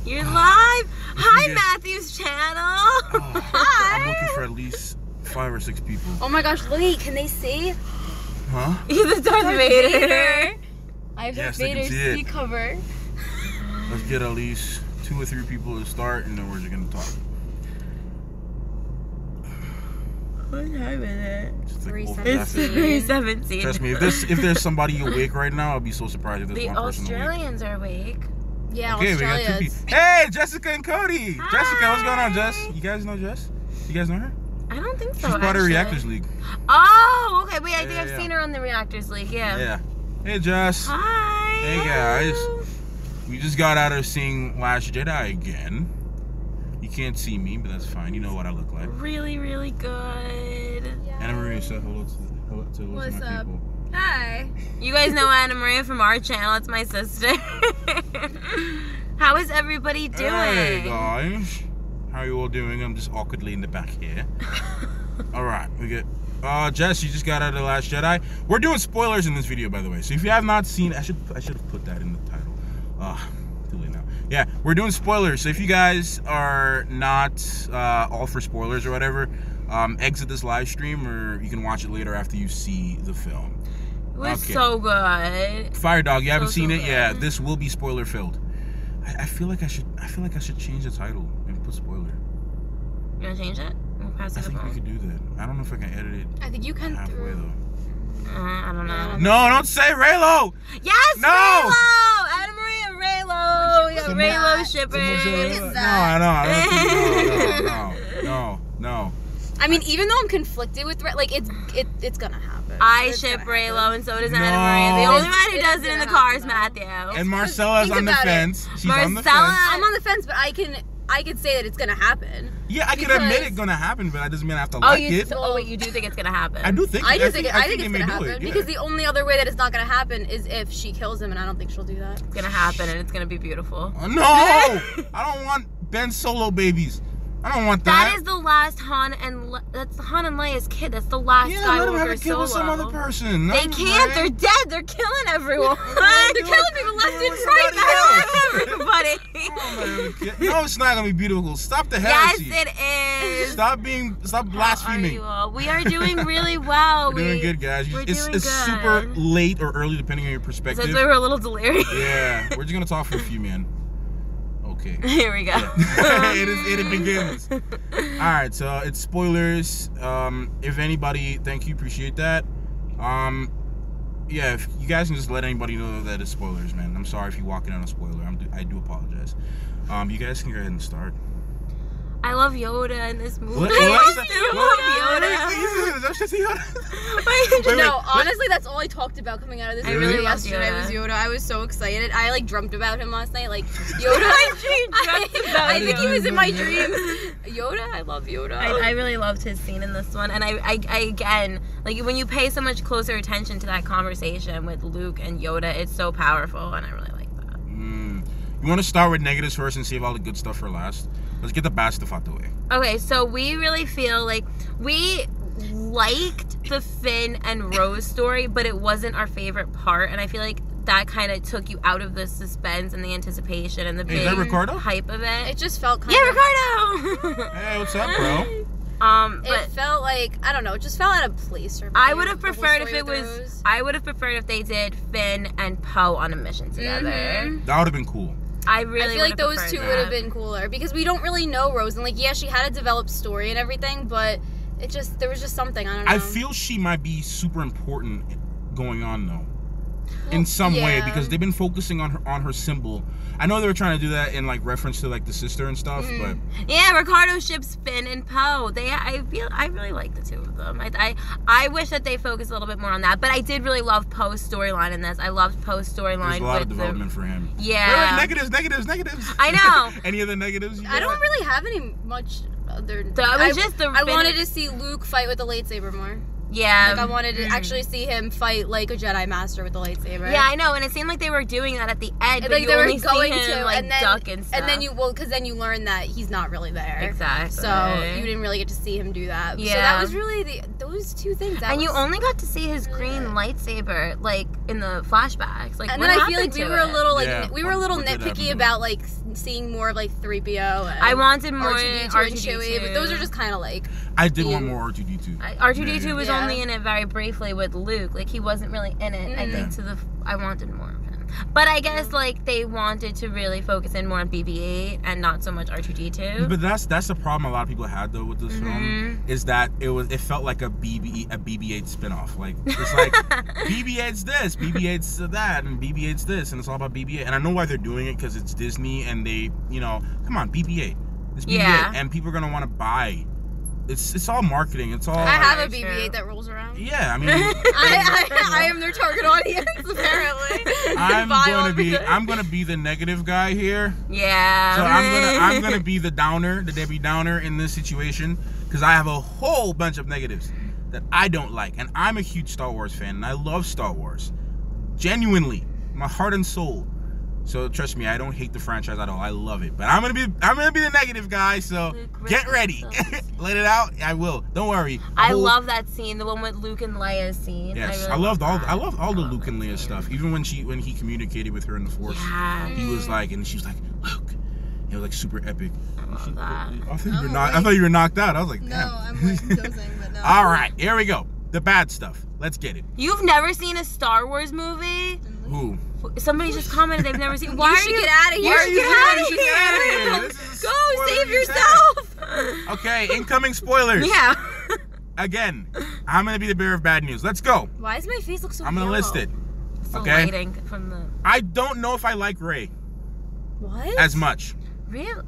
You're live. Hi, Matthew's channel. Hi. I'm looking for at least 5 or 6 people. Oh my gosh, wait, can they see? Huh? He's the Darth Vader. I have Darth Yes, they can Vader's see it. seat cover. Let's get at least 2 or 3 people to start, and then we're just gonna talk. What time is it? It's like 3:17. Trust me, if there's somebody awake right now, I'll be so surprised if there's The one person awake. Australians are awake. Yeah, Okay, we got 2 Australia. people. Hey, Jessica and Cody. Hi. Jessica, what's going on, Jess? You guys know Jess? You guys know her? I don't think so. She's part of Reactors League. Oh, okay. Wait, I think Yeah, I've yeah. seen her on the Reactors League. Yeah. Yeah. Hey, Jess. Hi. Hey, guys. We just got out of seeing Last Jedi again. You can't see me, but that's fine. You know what I look like. Really, really good. Anna Maria said hello to my people. Hi. You guys know Anna Maria from our channel. It's my sister. How is everybody doing? Hey, guys. How are you all doing? I'm just awkwardly in the back here. Alright, we get... Jess, you just got out of The Last Jedi. We're doing spoilers in this video, by the way. So if you have not seen... I should have put that in the title. Too late now. Yeah, we're doing spoilers. So if you guys are not all for spoilers or whatever, exit this live stream, or you can watch it later after you see the film. It was so good. Fire Dog, you haven't seen it? good. Yeah, this will be spoiler filled. I feel like I should change the title and put spoiler. You wanna change it? We'll pass I it think we along. could do that. I don't know if I can edit it I think you can halfway through. though. I don't know. No, don't say Raylo! Yes, No! Raylo! Anna Maria Raylo! We got Someone- Raylo shippers. Look at that. No. I mean, even though I'm conflicted with like it's gonna happen. I It's ship gonna Raylo, happen. and so does No. Anna Maria. The only one who It's does it in the gonna car is happen, Matthew. And Marcella's Think on the about it. fence. She's on the Marcella- fence. I'm on the fence, but I could say that it's gonna happen. Yeah, I can Because- admit it's gonna happen, but that doesn't mean I have to Oh, like you? it. Oh, wait, you do think it's gonna happen? I do think. I think they it's may gonna do happen it, yeah. because the only other way that it's not gonna happen is if she kills him, and I don't think she'll do that. It's gonna happen, and it's gonna be beautiful. Oh, no, I don't want Ben Solo babies. I don't want that. That is the last Han and that's Han and Leia's kid. That's the last Yeah, let him have a Skywalker kid solo. with some other person. They can't. They're dead. They're killing everyone. They're killing people left and right. Everybody. No, it's not gonna be beautiful. Stop the Yes, heresy. it is. Stop How are blaspheming. you all? We are doing really well. We're doing good, guys. we're It's doing super good. late or early depending on your perspective. Since we were a little delirious. Yeah, we're just gonna talk for a few, man. Okay. Here we go. it begins. All right, so it's spoilers. If anybody, thank you, appreciate that. Yeah, if you guys can just let anybody know that it's spoilers, man. I'm sorry if you walk in on a spoiler. I do apologize. You guys can go ahead and start. I love Yoda in this movie. What? I What? love Yoda. No, honestly, that's all I talked about coming out of this I movie really love yesterday Yoda. was Yoda. I was so excited. I like dreamt about him last night. Like Yoda. I think he was in my dreams. Yoda, I love Yoda. I really loved his scene in this one, and I again, like when you pay so much closer attention to that conversation with Luke and Yoda, it's so powerful, and I really like that. You want to start with negatives first and save all the good stuff for last? Let's get the bad stuff out the way. Okay, so we really feel like we liked the Finn and Rose story, but it wasn't our favorite part, and I feel like that kind of took you out of the suspense and the anticipation and the Hey, is that big Ricardo? hype of it. It just felt kind Yeah, of... Ricardo! Hey, what's up, bro? But It felt like, I don't know, it just felt out of place for me. I would have the whole preferred if story it with was. Rose. I would have preferred if they did Finn and Poe on a mission together. Mhm. That would have been cool. I really. I feel like would've those preferred two that. would have been cooler because we don't really know Rose, and like, yeah, she had a developed story and everything, but there was just something, I don't know. I feel she might be super important going on though. In some way, yeah. because they've been focusing on her symbol. I know they were trying to do that in like reference to like the sister and stuff, but Yeah, Ricardo ships Finn and Poe. I really like the two of them. I wish that they focused a little bit more on that, but I did really love Poe's storyline in this. I loved Poe's storyline. there's a lot of with development for him. Yeah. Wait, negatives. I know. Any other negatives? I don't really have any much other. I wanted to see Luke fight with the lightsaber more. Yeah. Like I wanted to actually see him fight like a Jedi Master with the lightsaber. Yeah, I know, and it seemed like they were doing that at the end, but Like you they were only going see him to, like and then duck and stuff. and then you learn that he's not really there. Exactly. So you didn't really get to see him do that. So Yeah. that was really those two things. And you only got to see his green lightsaber, like, in the flashbacks. Like, and what then I happened feel like to we were a little like Yeah, we were a little what did nitpicky happen? about like seeing more of like 3PO. And I wanted more R2D2 and Chewie, but those are just kind of like. I did want more R2D2. R2D2 was Yeah. only in it very briefly with Luke. Like, he wasn't really in it. I think I wanted more of him. But I guess like they wanted to really focus in more on BB-8 and not so much R2D2. But that's the problem a lot of people had though with this film, is that it felt like a BB-8 spinoff. Like, it's like BB-8's this, BB-8's that, and BB-8's this, and it's all about BB-8. And I know why they're doing it, because it's Disney, and they, come on, BB-8. It's BB-8, Yeah. and people are gonna want to buy. It's all marketing. It's all. I have a Very BB-8 true. that rolls around. Yeah, I mean, I am their target audience apparently. I'm gonna be the negative guy here. Yeah. So I'm gonna be the downer, the Debbie Downer in this situation, because I have a whole bunch of negatives that I don't like, and I'm a huge Star Wars fan, and I love Star Wars, genuinely, my heart and soul. So trust me, I don't hate the franchise at all. I love it, but I'm gonna be the negative guy. So get ready, let it out. I will. Don't worry. I love that scene, the one with Luke and Leia's scene. Yes, I loved all the Luke and Leia stuff. Even when he communicated with her in the Force, he was like, and she was like, Luke. It was like super epic. I love that. I thought you were knocked out. I was like, damn. No, I'm like dozing, but no. All right, here we go. The bad stuff. Let's get it. You've never seen a Star Wars movie? Who? Somebody just commented they've never seen. Why You are should you get out of here. Why are you Get get out out of of here. here? This is a Go spoiler save you yourself. Okay, incoming spoilers. Yeah. Again, I'm gonna be the bearer of bad news. Let's go. Why does my face look so I'm gonna yellow? list it. It's the Okay. lighting from the. I don't know if I like Rey What? as much. Real.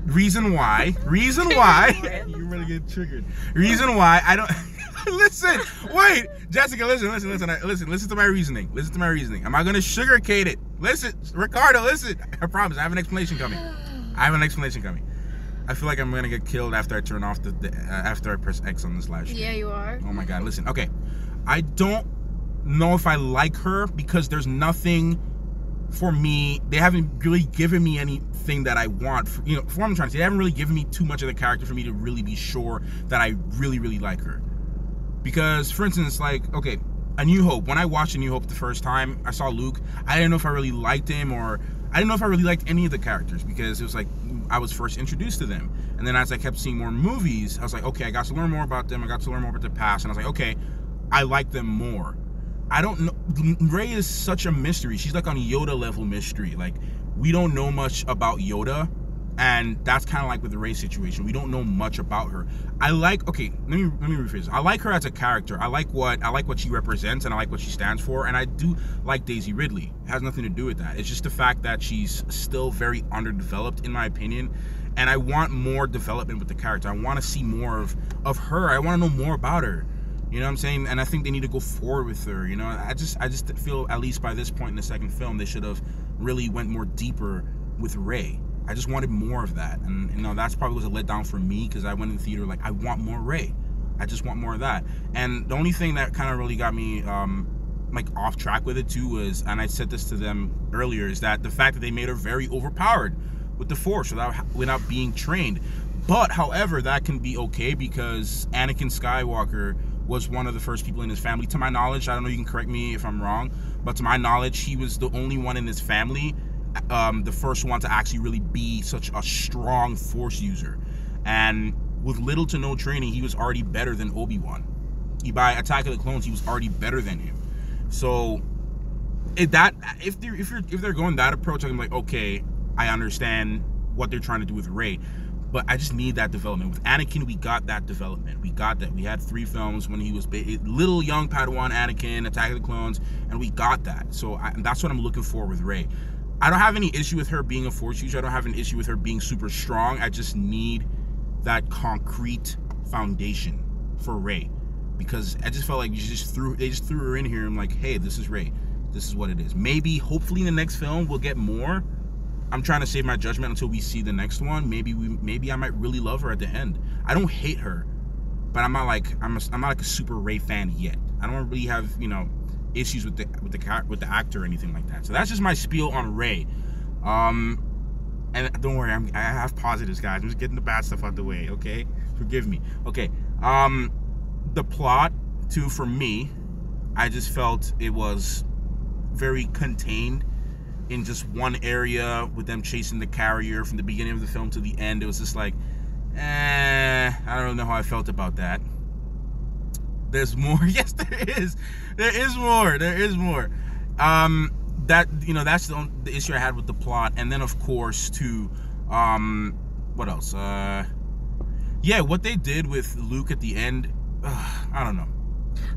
Reason why. You really get triggered. Reason why I don't. Listen, wait, Jessica, listen to my reasoning. Listen to my reasoning. I'm not gonna sugarcoat it. Listen, Ricardo, listen. I promise, I have an explanation coming. I feel like I'm gonna get killed after I turn off after I press X on this live stream. Yeah, you are. Oh my god, listen. Okay, I don't know if I like her because there's nothing for me. They haven't really given me anything that I want. For what I'm trying to say, they haven't really given me too much of the character for me to really be sure that I really, really like her. Because, for instance, like, okay, A New Hope. When I watched A New Hope the first time, I saw Luke. I didn't know if I really liked him, or I didn't know if I really liked any of the characters, because it was like I was first introduced to them. And then as I kept seeing more movies, I was like, okay, I got to learn more about them. I got to learn more about their past. And I was like, okay, I like them more. I don't know. Rey is such a mystery. She's like on Yoda level mystery. Like, we don't know much about Yoda. And that's kind of like with the Rey situation. We don't know much about her. Okay, let me rephrase. I like her as a character. I like what she represents, and I like what she stands for. And I do like Daisy Ridley. It has nothing to do with that. It's just the fact that she's still very underdeveloped, in my opinion. And I want more development with the character. I want to see more of her. I want to know more about her. You know what I'm saying? And I think they need to go forward with her. You know, I just feel, at least by this point in the second film, they should have really went more deeper with Rey. I just wanted more of that, and that's probably was a letdown for me, because I went in the theater like, I want more Rey. I just want more of that. And the only thing that kind of really got me like off track with it too was, and I said this to them earlier, is that the fact that they made her very overpowered with the Force without being trained. But however, that can be okay, because Anakin Skywalker was one of the first people in his family, to my knowledge. I don't know, you can correct me if I'm wrong, but to my knowledge, he was the only one in his family, the first one to actually really be such a strong Force user. And with little to no training, he was already better than Obi-Wan. By Attack of the Clones, he was already better than him. So if they're going that approach, I'm like, okay, I understand what they're trying to do with Rey, but I just need that development. With Anakin, we got that development. We got that. We had 3 films when he was little young Padawan Anakin, Attack of the Clones, and we got that. So that's what I'm looking for with Rey. I don't have any issue with her being a Force user. I don't have an issue with her being super strong. I just need that concrete foundation for Rey, because I just felt like they just threw her in here and like, hey, this is Rey. This is what it is. Maybe, hopefully in the next film we'll get more. I'm trying to save my judgment until we see the next one. Maybe I might really love her at the end. I don't hate her, but I'm not like a super Rey fan yet. I don't really have, issues with the actor or anything like that. So that's just my spiel on Rey. And don't worry, I have positives, guys. I'm just getting the bad stuff out the way, okay? Forgive me. Okay. The plot, too, for me, I just felt it was very contained in just one area with them chasing the carrier from the beginning of the film to the end. It was just like, I don't really know how I felt about that. There's more. Yes, there is. There is more. There is more. That, you know, that's the issue I had with the plot. And then, of course, too, what else? Yeah, what they did with Luke at the end, I don't know.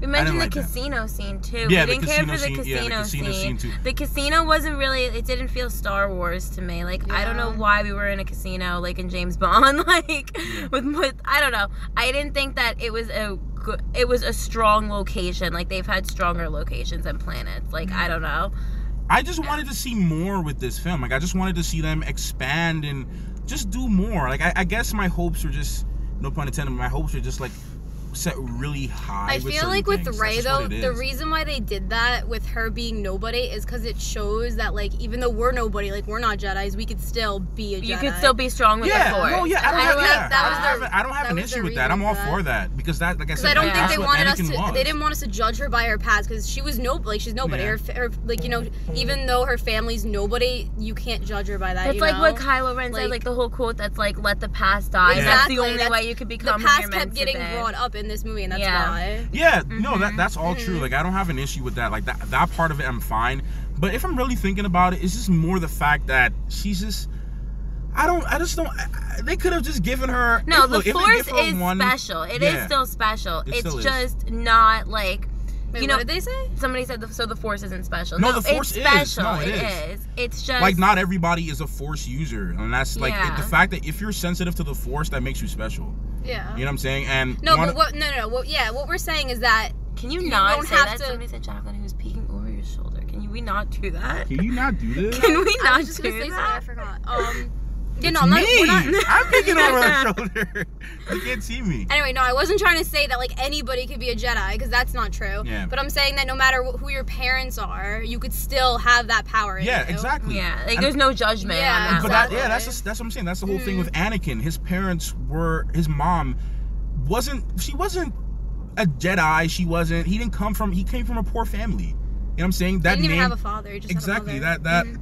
We mentioned the like casino scene too. Yeah, we didn't care for the scene, casino scene. Too. The casino wasn't really. It didn't feel Star Wars to me. Like I don't know why we were in a casino like in James Bond. Like with I don't know. I didn't think that it was a strong location. Like they've had stronger locations and planets. Like I don't know. I just wanted to see more with this film. Like I just wanted to see them expand and just do more. Like I guess my hopes were just, no pun intended, my hopes were just like set really high. I feel like with Rey though, the reason why they did that with her being nobody is because it shows that like even though we're nobody, like we're not Jedis, we could still be a Jedi. You could still be strong with the Force. No, yeah, I don't have an issue with that. I'm all for that because that, like I said, I don't think they wanted us to. They didn't want us to judge her by her past because she was nobody. Like she's nobody. Yeah. Her like you know, even though her family's nobody, you can't judge her by that. That's like what Kylo Ren said, like the whole quote that's like, "Let the past die." Exactly. That's the only way you could become. The past kept getting brought up in this movie, and that's why. Yeah, no, that's all true. Like I don't have an issue with that. Like that part of it, I'm fine. But if I'm really thinking about it, it's just more the fact that she's just. I just don't. They could have just given her. No, the Force is special. It is still special. It's just not like. Wait, you know, what did they say? Somebody said so the Force isn't special. No, the Force it's special. No, it is. It's just like not everybody is a Force user, and that's like the fact that if you're sensitive to the Force, that makes you special. Yeah. You know what I'm saying? And no, but what we're saying is that can you not say that? Somebody said Jaclyn who's peeking over your shoulder. Can we not do that? Can you not do this? Can we not I was just do gonna say that? something, I forgot. Yeah, it's no, me. we're not. I'm peeking over her shoulder. You can't see me. Anyway, no, I wasn't trying to say that like anybody could be a Jedi because that's not true. Yeah. But I'm saying that no matter who your parents are, you could still have that power. In you. Exactly. Yeah, like there's no judgment. Yeah, on that. exactly. That's what I'm saying. That's the whole thing with Anakin. His parents were. His mom wasn't. She wasn't a Jedi. He didn't come from. He came from a poor family. You know what I'm saying? That he didn't name, even have a father. He just exactly. had a mother.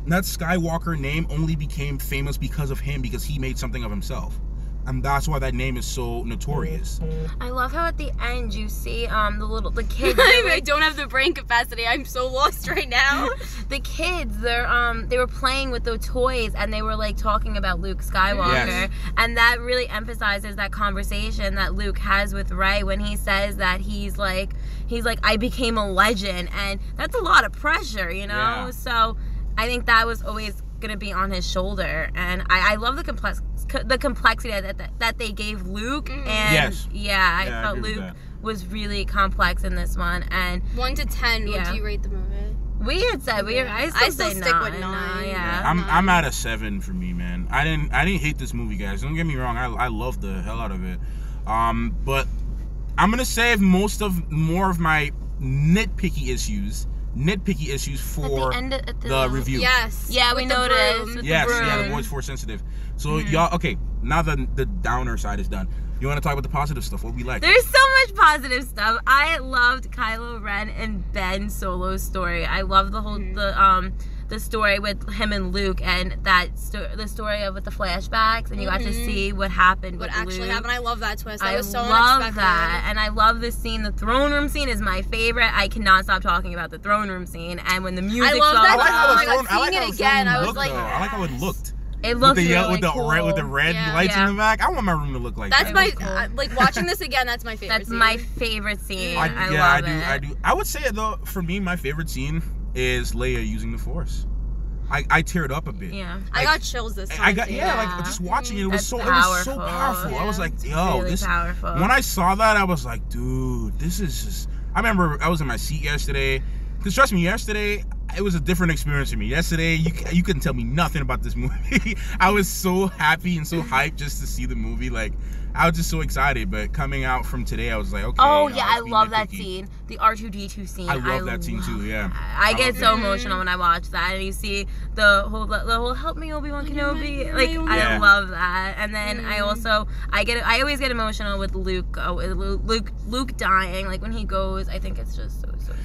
That Skywalker name only became famous because of him, because he made something of himself. And that's why that name is so notorious. I love how at the end you see the kids. I don't have the brain capacity. I'm so lost right now. The kids, they were playing with the toys and they were like talking about Luke Skywalker, and that really emphasizes that conversation that Luke has with Rey when he says that he's like I became a legend, and that's a lot of pressure, you know. Yeah. So I think that was always gonna be on his shoulder, and I love the complexity that they gave Luke, and I felt Luke was really complex in this one. And 1 to 10, what do you rate the movie? We had said I still stick say with 9. Yeah. I'm at a 7 for me, man. I didn't hate this movie, guys. Don't get me wrong. I loved the hell out of it. But I'm gonna save more of my nitpicky issues for the review. Yes. Yeah, we noticed. The boy's Force sensitive. So y'all, okay, now the downer side is done. You want to talk about the positive stuff? What we like? There's so much positive stuff. I loved Kylo Ren and Ben Solo's story. I love the whole the story with him and Luke, and the story with the flashbacks, and you got to see what happened. What actually Luke. happened? I love that twist. That was so love unexpected. that, and I love this scene. The throne room scene is my favorite. I cannot stop talking about the throne room scene, and when the music. I love that. I like how it looked. It looks with really cool. with the red lights in the back. I want my room to look like that. That's my like watching this again. That's my favorite. That's my favorite scene. I do. I would say though, for me, my favorite scene is Leia using the Force. I teared up a bit. Yeah, I got chills this time. like just watching it. It was so powerful. I was like, yo, really this. Powerful. When I saw that, I was like, dude, this is just. I remember I was in my seat yesterday. Because trust me, yesterday it was a different experience for me. Yesterday, you couldn't tell me nothing about this movie. I was so happy and so hyped just to see the movie. Like, I was just so excited. But coming out from today, I was like, okay. Oh yeah, I love that scene. The R2-D2 scene. I love that scene too. Yeah. I get so emotional when I watch that, and you see the whole "Help me, Obi-Wan Kenobi." Like I love that. And then I always get emotional with Luke dying. Like when he goes, I think it's just so sad.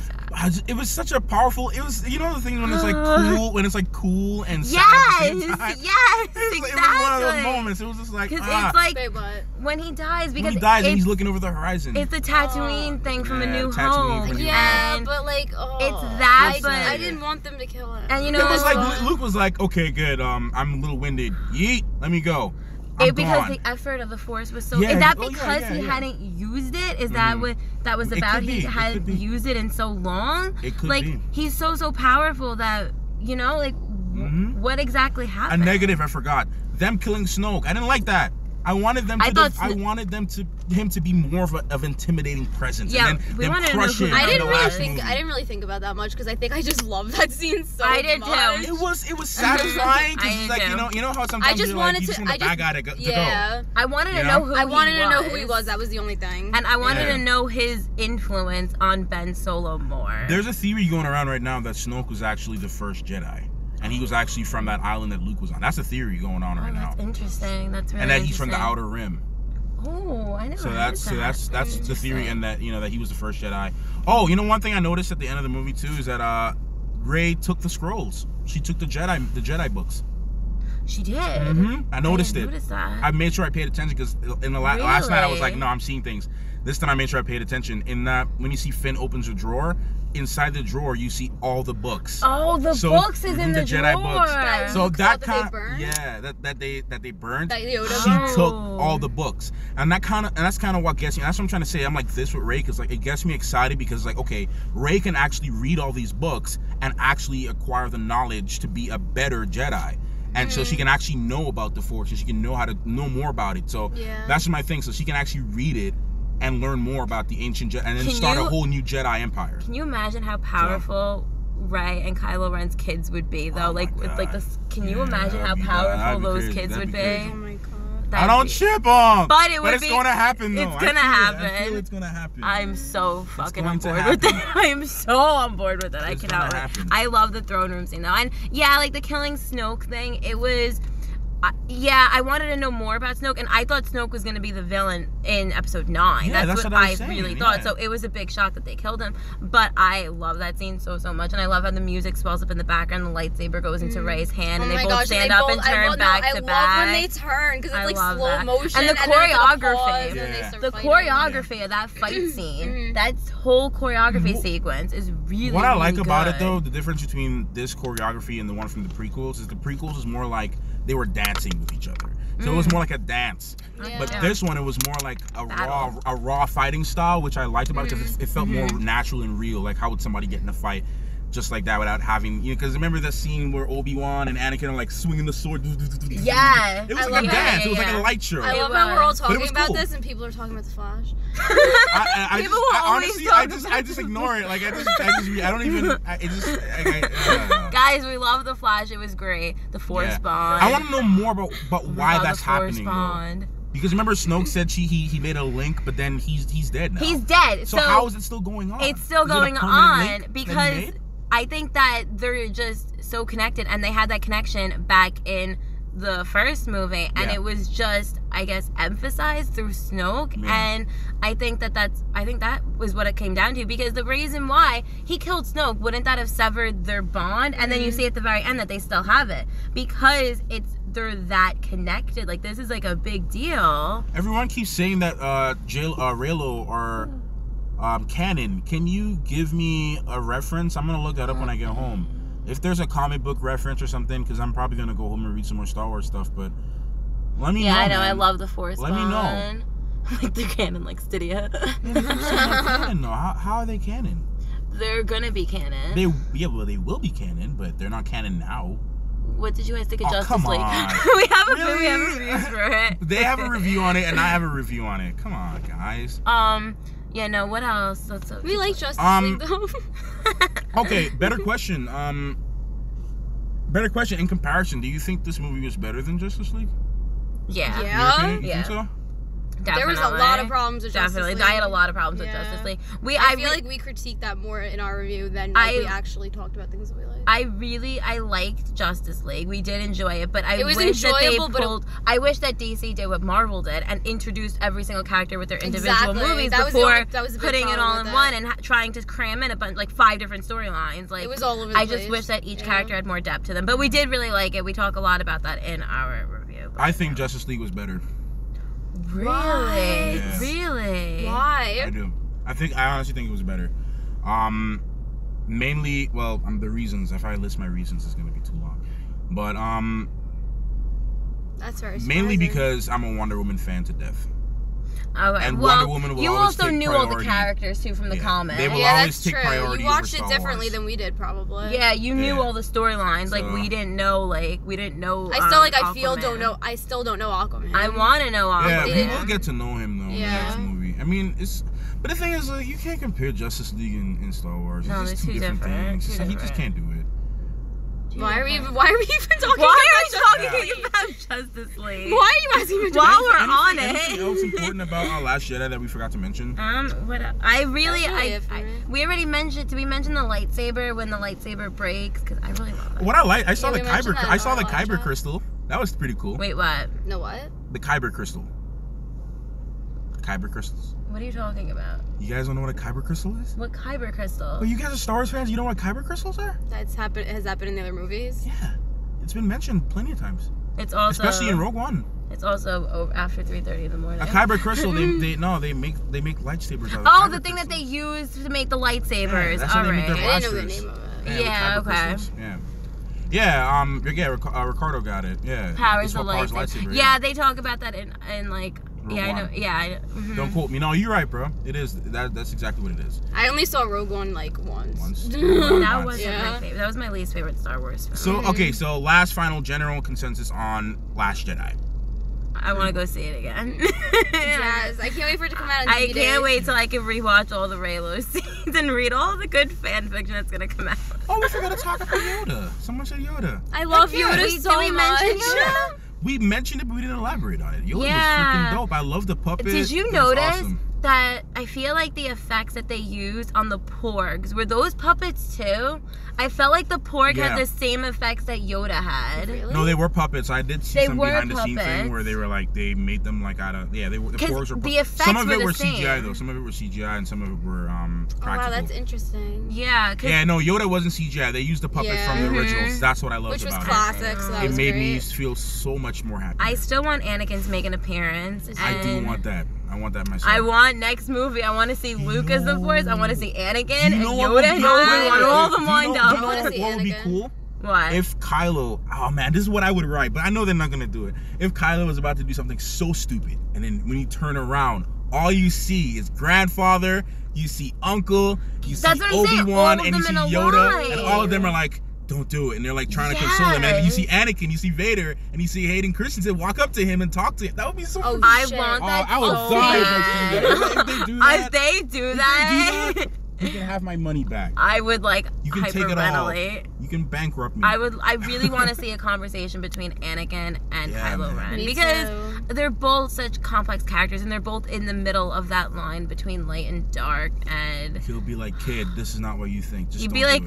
It was such a powerful. It was, you know, the thing when it's like cool and sad. Yes, It was one of those moments. It was just like, it's like when he dies, because and he's looking over the horizon. It's the Tatooine thing from A New Hope. Yeah, but like, it's that. But I didn't want them to kill him. And you know, it was like Luke was like, okay, good. I'm a little winded. Yeet, let me go. Because the effort of the Force was so. Is that because he hadn't used it? Is that what that was about? He hadn't used it in so long. It could be. He's so powerful that, you know, like what exactly happened? A negative, I forgot. Them killing Snoke. I didn't like that. I wanted them to him to be more of intimidating presence. Yeah, and then wanted crush him. I didn't really think about that much because I think I just love that scene so much. I did too. It was satisfying because it's like, you know how sometimes you just want the bad guy to go. I wanted to know who he was. That was the only thing. And I wanted to know his influence on Ben Solo more. There's a theory going around right now that Snoke was actually the first Jedi. And he was actually from that island that Luke was on. That's a theory going on right now. That's interesting. That's really interesting. And that he's from the Outer Rim. Oh, I never heard that. So that's the theory, and that, you know, that he was the first Jedi. Oh, you know, one thing I noticed at the end of the movie too is that Rey took the scrolls. She took the Jedi books. She did. I noticed it. That. I made sure I paid attention because in the last night I was like, no, I'm seeing things. This time I made sure I paid attention. In that, when you see Finn opens a draur, inside the drawer you see all the books. Oh, the books is in the Jedi drawer. Books. So that kind, that they burned. She took all the books, and that's kind of what gets me. That's what I'm trying to say. I'm like this with Rey because like it gets me excited because like, okay, Rey can actually read all these books and actually acquire the knowledge to be a better Jedi. And so she can actually know about the Force, and she can know how to know more about it. So that's my thing. So she can actually read it and learn more about the ancient Jedi, and then start a whole new Jedi empire. Can you imagine how powerful Rey and Kylo Ren's kids would be, though? Can you imagine how powerful those kids would be? Oh my god. I don't ship them, but it's gonna happen though. It's gonna happen. I feel it's gonna happen. I'm so fucking on board with it. I am so on board with it. I cannot wait. I love the throne room scene though, and like the killing Snoke thing. It was. I wanted to know more about Snoke, and I thought Snoke was going to be the villain in episode 9. Yeah, that's what I really thought. So it was a big shock that they killed him. But I love that scene so much, and I love how the music swells up in the background, the lightsaber goes into Rey's hand, and they both stand up and turn back to back. I love when they turn, because it's like slow motion. And the choreography of that fight scene, that whole choreography sequence is really, what I like about it, though, the difference between this choreography and the one from the prequels is the prequels is more like they were dancing with each other. So it was more like a dance. But this one, it was more like a raw fighting style, which I liked about it because it felt more natural and real. Like, how would somebody get in a fight just like that without having, you know, because remember the scene where Obi-Wan and Anakin are like swinging the sword. Yeah. It was like a dance. It was like a light show. I love how we're all talking about this and people are talking about the Flash. I just ignore it. Like I don't even. Guys, we love the Flash. It was great. The Force bond. I want to know more about why that's happening. Because remember, Snoke said he made a link, but then he's dead now. He's dead. So how is it still going on? It's still going on because I think that they're just so connected, and they had that connection back in the first movie, and it was just, I guess, emphasized through Snoke, and I think that was what it came down to, because the reason why he killed Snoke, wouldn't that have severed their bond? And then you see at the very end that they still have it, because they're that connected. Like, this is like a big deal. Everyone keeps saying that Reylo are canon. Can you give me a reference? I'm gonna look that up when I get home. If there's a comic book reference or something, because I'm probably gonna go home and read some more Star Wars stuff. But let me know. Yeah, I know. Man. I love the Force. Let me know. Like they're canon, like Stydia. Canon, though. How are they canon? They're gonna be canon. They will be canon, but they're not canon now. What did you guys think of Justice come League? on. we have reviews for it. They have a review on it, and I have a review on it. Come on, guys. Yeah, no, what else? We like Justice League, though. Okay, better question. In comparison, do you think this movie was better than Justice League? Yeah. You think so? There was a lot of problems with Justice League. I had a lot of problems with Justice League. I feel like we critiqued that more in our review than we actually talked about things that we liked. I liked Justice League. We did enjoy it, but I wish that DC did what Marvel did and introduced every single character with their individual movies before putting it all in one and trying to cram in a bunch, like 5 different storylines. Like, it was all over the place. I just wish that each character had more depth to them. But we did really like it. We talk a lot about that in our review. I think Justice League was better. Really? Yeah. Really? Why? I do. I honestly think it was better. Mainly, the reasons. If I list my reasons, it's gonna be too long. But that's very mainly because I'm a Wonder Woman fan to death. Okay. And Wonder Woman will you always also take knew priority. all the characters too from the comics. They will always take priority. You watched over it Star differently Wars. than we did, probably. Yeah, you knew all the storylines. So, like we didn't know. I still don't know Aquaman. I want to know Aquaman. Yeah, we will get to know him though in the next movie. I mean, but the thing is, you can't compare Justice League and Star Wars. No, it's just they're two different things. He just can't do it. Why are we even talking about Justice League? Why are you asking me? While we're on anything else important about Last Jedi that we forgot to mention? We already mentioned. Did we mention the lightsaber when the lightsaber breaks? Because I really love it. What I saw the Kyber crystal. That was pretty cool. Wait, what? No, what? The Kyber crystal. Kyber crystals. What are you talking about? You guys don't know what a Kyber crystal is? What Kyber crystal? Oh, you guys are Star Wars fans? You know what Kyber crystals are? Has that been in the other movies? Yeah, it's been mentioned plenty of times. It's also especially in Rogue One. It's also after 3:30 in the morning. A Kyber crystal. they make lightsabers out of. Oh, the thing that they use to make the lightsabers. Yeah, that's how they make their I didn't know the name of it. Yeah. Okay. Ricardo got it. Yeah. Powers the lightsaber. Yeah, they talk about that in like. Rogue I know. One. Yeah. Don't quote me. No, you're right, bro. It is. That's exactly what it is. I only saw Rogue One like once. That wasn't my favorite. That was my least favorite Star Wars film. So last final general consensus on Last Jedi. I want to go see it again. Yes, I can't wait for it to come out. I can't wait till I can rewatch all the Reylo scenes and read all the good fan fiction that's gonna come out. Oh, we forgot to talk about Yoda. Someone said Yoda. I love Yoda so much. Yoda? We mentioned it, but we didn't elaborate on it. Yoda was freaking dope. I love the puppet. Did you notice that I feel like the effects that they used on the porgs, were those puppets too? I felt like the porg had the same effects that Yoda had. Really? No, they were puppets. I did see some behind the scenes thing where they were like, they made them like out of, they were, the porgs were, the effects some of it were were same. CGI though. Some of it were CGI and some of it were practical. Oh wow, that's interesting. Yeah. No, Yoda wasn't CGI. They used the puppet from the originals. That's what I loved about it. Which was classic, so that was made me great. feel so much more happy. I still want Anakin to make an appearance. I do want that. I want that myself. I want next movie. I want to see Luke as the Force. I want to see Anakin and Yoda and Obi-Wan. All them lined up. What would be cool? What? If Kylo, oh man, this is what I would write, but I know they're not gonna do it. If Kylo was about to do something so stupid, and then when you turn around, all you see is grandfather, you see uncle, you see Obi-Wan, and you see Yoda, and all of them are like, don't do it, and they're like trying to console him. And you see Anakin, you see Vader, and you see Hayden Christensen walk up to him and talk to him. That would be so cool. I want that. I would die if they do that. If they do that, you can have my money back. I would like you can take it all. hyperventilate. You can bankrupt me. I really want to see a conversation between Anakin and Kylo Ren because they're both such complex characters and they're both in the middle of that line between light and dark. And he'll be like, kid, this is not what you think. Just he'd be like,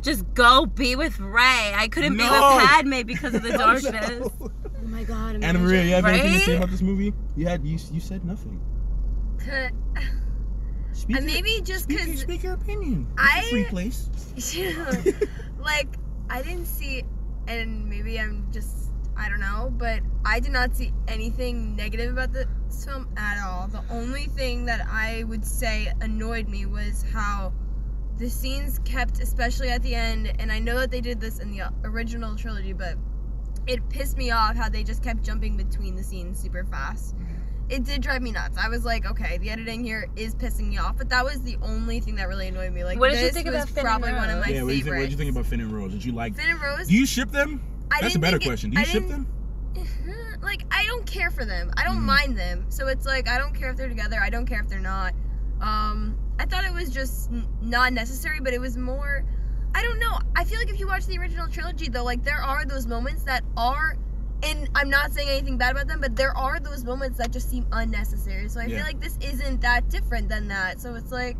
just go be with Rey. I couldn't be with Padme because of the darkness. Oh my god! Anna Maria, you have anything to say about this movie? You said nothing. Speak your opinion. It's a free place. Like, I didn't see, and maybe I don't know, but I did not see anything negative about this film at all. The only thing that I would say annoyed me was how the scenes kept, especially at the end, and I know that they did this in the original trilogy, but it pissed me off how they just kept jumping between the scenes super fast. It did drive me nuts. I was like, okay, the editing here is pissing me off, but that was the only thing that really annoyed me. Like, what did you think about Finn probably and Rose? one of my favorites. What did you think about Finn and Rose? Did you like Finn and Rose? Do you ship them? That's a better question. Do you ship them? Like, I don't care for them. I don't mind them. So it's like, I don't care if they're together. I don't care if they're not. I thought it was just not necessary, but it was more, I don't know. I feel like if you watch the original trilogy, though, like, there are those moments that are and I'm not saying anything bad about them, but there are those moments that just seem unnecessary. So I feel like this isn't that different than that. So it's like,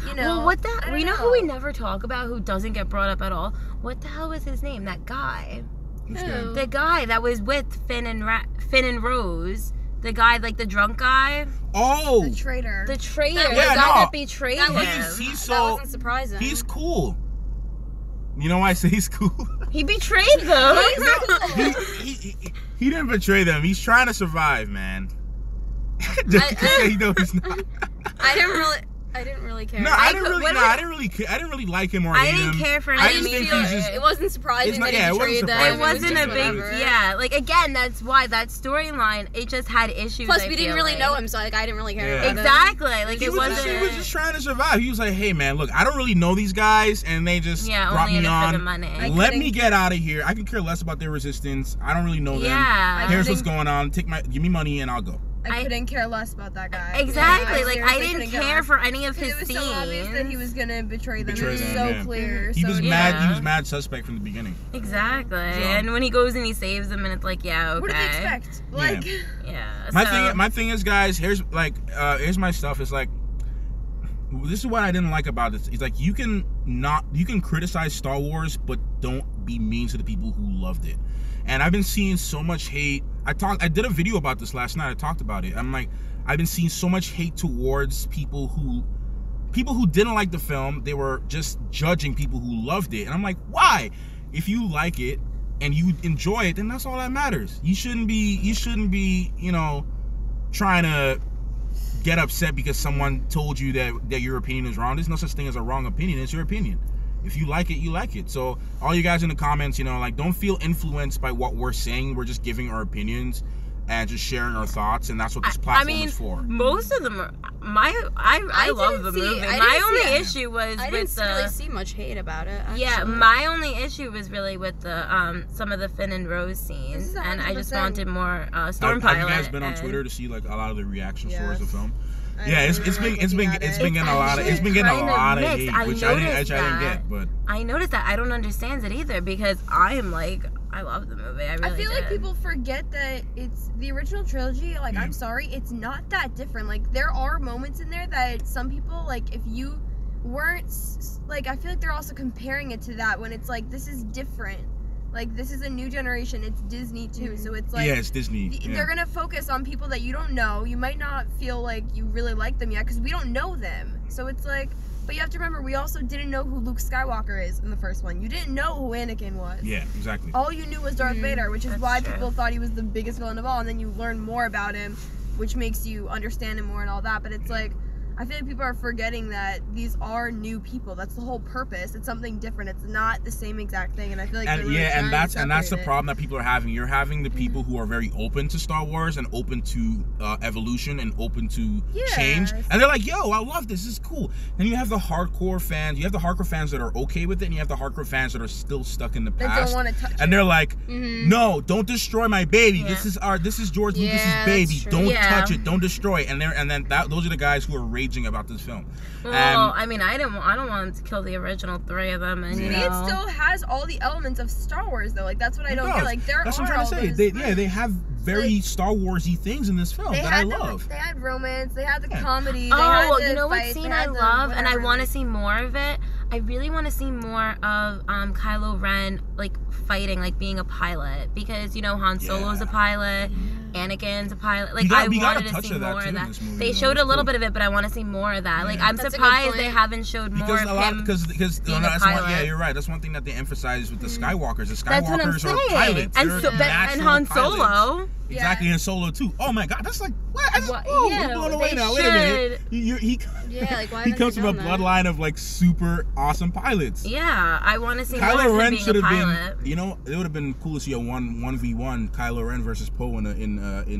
you know. Well, what the? You know who we never talk about, who doesn't get brought up at all? What the hell was his name? That guy. Who? The guy that was with Finn and Rose. The guy, like the drunk guy. Oh. The traitor. The traitor. Yeah, the guy that betrayed him. He's that wasn't surprising. He's cool. You know why I say he's cool? He betrayed them. He didn't betray them. He's trying to survive, man. Just because say no, he's not. I didn't really care. No, I didn't really like him or hate him. I didn't care for him. I just think he's just. It wasn't surprising that he betrayed them. It wasn't a big, like again, that's why that storyline, it just had issues. Plus, we didn't really know him, so like I didn't really care about exactly. him. Like He was just trying to survive. He was like, hey man, look, I don't really know these guys, and they just brought me on. For the money. Let me get out of here. I can care less about their resistance. I don't really know them. Here's what's going on. Give me money and I'll go. I couldn't care less about that guy. Exactly. Like I didn't care for any of his scenes. It was so obvious that he was gonna betray them. It was so clear. He was mad. He was mad suspect from the beginning. Exactly. And when he goes and he saves them, and it's like, okay. What do they expect? Like, My thing is, guys. Here's my stuff. It's like, this is what I didn't like about this. It's like you can criticize Star Wars, but don't be mean to the people who loved it. And I've been seeing so much hate. I did a video about this last night. I talked about it. I'm like, I've been seeing so much hate towards people who didn't like the film. They were just judging people who loved it. And I'm like, why? If you like it and you enjoy it, then that's all that matters. You shouldn't be, you know, trying to get upset because someone told you that your opinion is wrong. There's no such thing as a wrong opinion. It's your opinion. If you like it, you like it. So all you guys in the comments, you know, like, don't feel influenced by what we're saying. We're just giving our opinions and just sharing our thoughts, and that's what this platform is for. Most of them are I love the movie. My only issue was I didn't really see much hate about it. Actually. Yeah, my only issue was really with the some of the Finn and Rose scenes, and I just wanted more Storm Pilot. Have you guys been on Twitter to see like a lot of the reactions towards the film? Yeah, it's been getting a lot of hate, which I didn't get, but I noticed that. I don't understand it either, because I'm like, I love the movie. I feel like people forget that it's the original trilogy. Like, I'm sorry, it's not that different. Like, there are moments in there that some people, like, if you weren't, like, I feel like they're also comparing it to that when it's like, this is different. Like, this is a new generation. It's Disney too, so it's like, yeah, it's Disney. They're gonna focus on people that you don't know. You might not feel like you really like them yet because we don't know them. So it's like, but you have to remember, we also didn't know who Luke Skywalker is in the first one. You didn't know who Anakin was. Yeah, exactly. All you knew was Darth Vader, which is why people thought he was the biggest villain of all. And then you learn more about him, which makes you understand him more and all that. But it's like, I feel like people are forgetting that these are new people. That's the whole purpose. It's something different. It's not the same exact thing. And I feel like that's the problem that people are having. You're having the people who are very open to Star Wars and open to evolution and open to change, and they're like, "Yo, I love this. This is cool." Then you have the hardcore fans. You have the hardcore fans that are okay with it, and you have the hardcore fans that are still stuck in the past. They don't want to touch it. And they're like, "No, don't destroy my baby. This is George Lucas's baby. Don't touch it. Don't destroy it." And those are the guys who are raging about this film. Well, I mean, I don't want to kill the original three of them, and it still has all the elements of Star Wars, though. Like, that's what I don't get. Like, that's what I'm trying to say. They have very Star Wars-y things in this film that I love. They had romance. They had the comedy. You know what scene I love, and I want to see more of it. I really want to see more of Kylo Ren, like, fighting, like, being a pilot, because, you know, Han Solo's a pilot, Anakin's a pilot. Like, I wanted to see more of that. They showed a little bit of it, but I want to see more of that. Like, I'm surprised they haven't showed more of him being a pilot. Yeah, you're right. That's one thing that they emphasize with the Skywalkers. The Skywalkers are pilots. And Han Solo. Exactly, and Solo too. Oh my God, that's like what? We're blown away now. Wait a minute. He comes from a bloodline of like super awesome pilots. Yeah, I want to see Kylo more Ren should have been. You know, it would have been cool to see a 1v1 Kylo Ren versus Poe in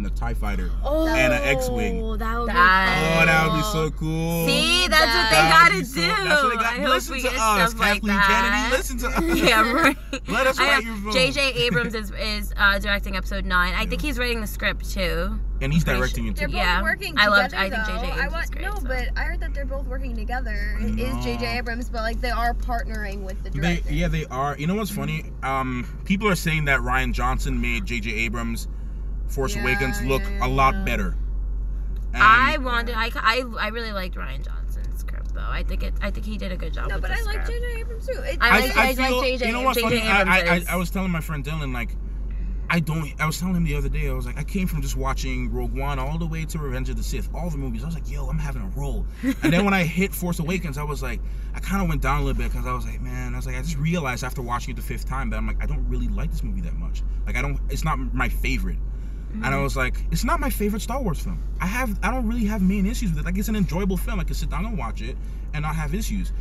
a TIE fighter and an X-wing. That would be that would be so cool. See, that's what they gotta do. That's what they got. Listen to us, Kathleen Kennedy. Listen to us. Yeah, right. Let us write your vote. J.J. Abrams is directing Episode 9. I think he's was writing the script too. And he's directing it too. They're both Yeah. working I together, loved- I think J.J. though. Abrams is great, so. But I heard that they're both working together. It is J.J. Abrams, but like they are partnering with the director. They are. You know what's funny? People are saying that Rian Johnson made J.J. Abrams' Force Awakens look a lot better. And I really liked Rian Johnson's script though. I think he did a good job. No, with but the I like script. J.J. Abrams too. I feel, like J.J. You know what's J.J. funny? I was telling my friend Dylan, like, I was telling him the other day, I was like, I came from just watching Rogue One all the way to Revenge of the Sith, all the movies. I was like, yo, I'm having a roll. And then when I hit Force Awakens, I was like, I kind of went down a little bit because I was like, man, I just realized after watching it the 5th time that I'm like, I don't really like this movie that much. Like, it's not my favorite. Mm-hmm. And I was like, it's not my favorite Star Wars film. I don't really have main issues with it. Like, it's an enjoyable film. I can sit down and watch it and not have issues.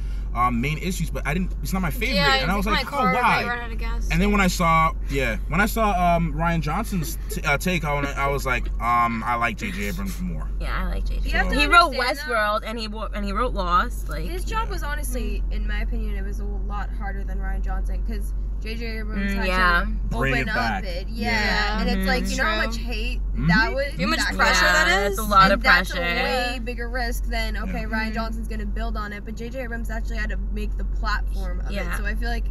Main issues, but it's not my favorite. Yeah, and I was like, oh, why? And then when I saw Rian Johnson's take on it, I was like, I like J.J. Abrams more. Yeah, I like J.J. So, he wrote Westworld and he wrote Lost. Like, his job was honestly, in my opinion, it was a lot harder than Rian Johnson because J.J. Abrams had to open up it. Yeah. And it's like, you know how much hate that was? You know how much pressure that is? It's a lot of that's pressure. That's a way bigger risk than, okay, Rian Johnson's going to build on it, but J.J. Abrams actually had to make the platform of it. So I feel like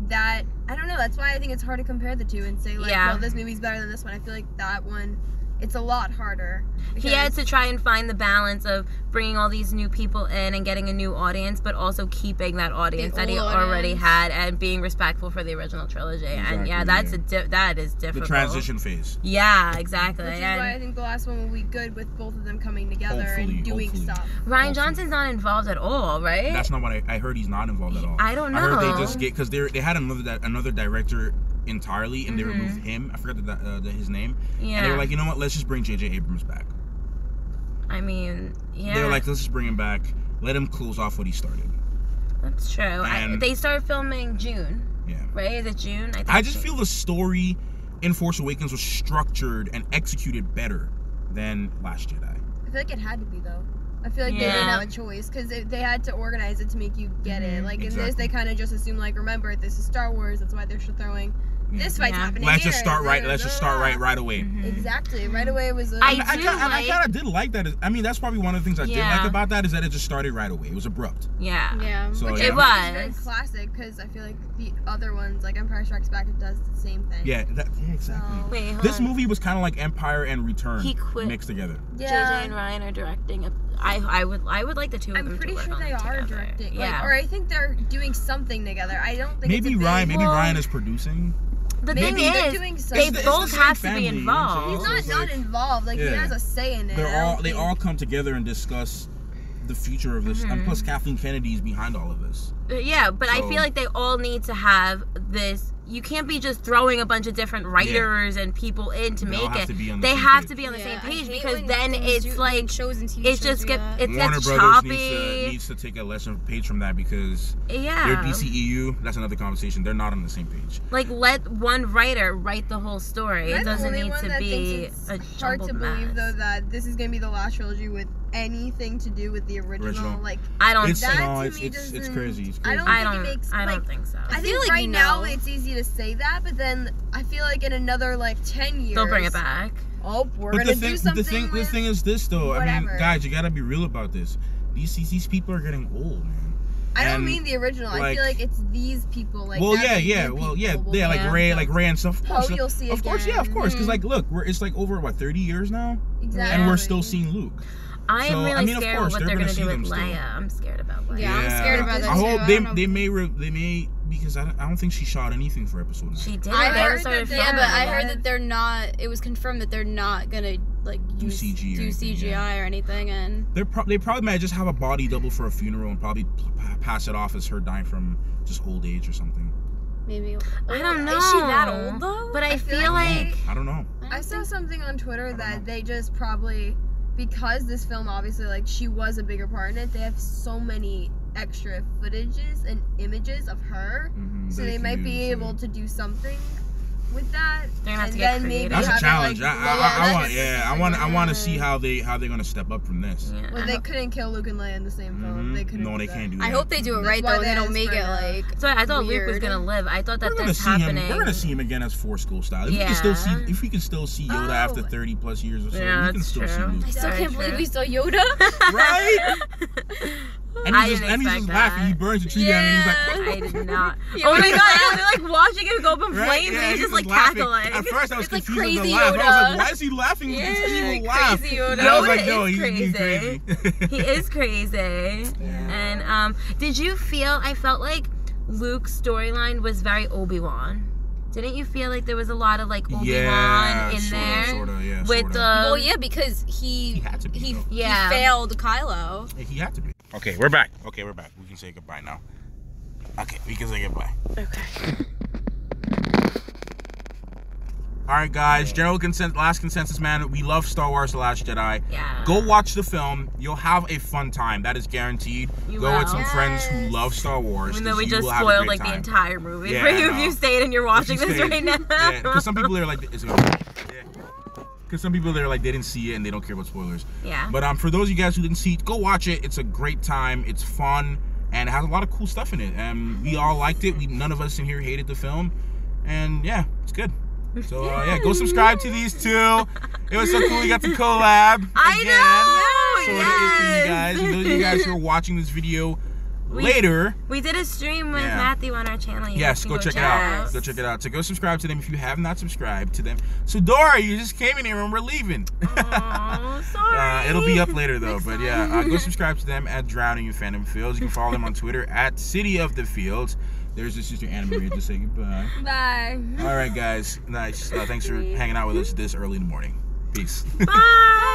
that, I don't know, that's why I think it's hard to compare the two and say, like, well, this movie's better than this one. I feel like that one, it's a lot harder. He had to try and find the balance of bringing all these new people in and getting a new audience, but also keeping that audience that he already had and being respectful for the original trilogy. Exactly, and that is difficult. The transition phase. Yeah, exactly. Which is why I think the last one will be good with both of them coming together and doing stuff. Rian Johnson's not involved at all, right? That's not what I heard. He's not involved at all. I don't know. I heard they just because they had another director entirely, and they removed him. I forgot his name. Yeah. And they were like, you know what? Let's just bring J.J. Abrams back. I mean, yeah. They were like, let's just bring him back. Let him close off what he started. That's true. They started filming June. Yeah. Right? Is it June? I just feel the story in Force Awakens was structured and executed better than Last Jedi. I feel like it had to be, though. I feel like they didn't have a choice because they had to organize it to make you get it. Like in this, they kind of just assume, like, remember, this is Star Wars. That's why they're throwing this fight's happening. Let's just start right away. Exactly, right away it was. I kind of did like that. I mean, that's probably one of the things I did like about that is that it just started right away. It was abrupt. Yeah. So, it was very classic because I feel like the other ones, like Empire Strikes Back, it does the same thing. Yeah, exactly. This movie was kind of like Empire and Return mixed together. JJ and Ryan are directing. I would like the two of them. I'm pretty sure they are directing. Yeah. Or I think they're doing something together. I don't think maybe Ryan is producing. The thing is, they both have to be involved. He's not involved. Like he has a say in it. They all come together and discuss the future of this. And plus, Kathleen Kennedy's behind all of this. Yeah, but I feel like they all need to have this. You can't be just throwing a bunch of different writers and people in to make it. They have to be on the same page because then it's like it just gets choppy. Needs to take a page from that because their DCEU. That's another conversation. They're not on the same page. Like let one writer write the whole story. It doesn't need to be a jumbled mess. Hard to believe though that this is gonna be the last trilogy with anything to do with the original. Like I don't. It's crazy. I don't think so. I think right now it's easy to say that, but then I feel like in another 10 years they'll bring it back. Oh, we're gonna do something. The thing is this though. I mean, guys, you gotta be real about this. These people are getting old, man. I don't mean the original. I feel like it's these people. Like like Ray and stuff. You'll see of course, of course. Because look, it's over 30 years now, and we're still seeing Luke. I am really scared of what they're gonna do with Leia. I'm scared about Leia. Yeah, I'm scared about that too. I hope they may because I don't think she shot anything for episode 9. She did. I heard that they're not. It was confirmed that they're not gonna do CGI or anything, and they probably might just have a body double for a funeral and probably pass it off as her dying from just old age or something. Maybe. I don't know. Is she that old though? But I feel like I don't know. I saw something on Twitter that they just probably, because this film obviously she was a bigger part in it, they have so many extra footages and images of her, so they might be able to do something with that. They're gonna have and to get then maybe creative. That's a have it, challenge. like, I want to see how they're gonna step up from this. Yeah. Well, they couldn't kill Luke and Leia in the same film. They couldn't. No, they do can't do that. that. I hope they do it right That's why though. They don't make it like. So I thought Luke was weird. gonna live. I thought that We're gonna this see him. happening. We're gonna see him again as Force School style. If Yeah. we can still see Yoda after 30 plus years or so, Yeah, we can that's still see true. Luke. I still Very can't believe true. we saw Yoda. Right? And I he's didn't just expect laughing. that. He burns the tree down, and he's like, I did not. Yeah, Oh my we- god, yeah, they're like watching it go up in right? flames Yeah, and he's just like laughing. cackling. At first, I was It's like confused with the crazy laugh. I was Yoda. like, why is he laughing with this Yeah, evil laugh? crazy Yoda. And I was like, Yoda no, is he's being crazy. crazy. He is crazy. And did you feel? I felt like Luke's storyline was very Obi-Wan. Didn't you feel like there was a lot of like Obi-Wan in there? Sorta, yeah, with sorta. the Well, yeah, because he had to be, he, though. he Yeah. failed Kylo. He had to be. Okay, we're back. We can say goodbye now. Okay, we can say goodbye. Okay. All right, guys. Last consensus, man. We love Star Wars: The Last Jedi. Yeah. Go watch the film. You'll have a fun time. That is guaranteed. You Go with will. some friends who love Star Wars. Even though 'cause we you just will have a spoiled great like the time. entire movie Yeah, for I you if know. you stayed and you're watching If you this stayed. right now. Yeah, because some people are like, they didn't see it and they don't care about spoilers. Yeah. But for those of you guys who didn't see it, go watch it. It's a great time. It's fun and it has a lot of cool stuff in it. We all liked it. None of us in here hated the film, and yeah, it's good. So yeah, go subscribe to these two. It was so cool we got to collab I again. know. So it is for you guys. And those of you guys who are watching this video later. We did a stream with Yeah. Matthew on our channel. You Yes, guys go can check it out. Go check it out. So go subscribe to them if you have not subscribed to them. So Dora, you just came in here and we're leaving. Oh, sorry. It'll be up later though, but yeah, go subscribe to them at Drowning in Fandom Fields. You can follow them on Twitter at City of the Fields. There's your sister Anna Maria to say goodbye. Bye. All right, guys. Nice. Thanks for hanging out with us this early in the morning. Peace. Bye.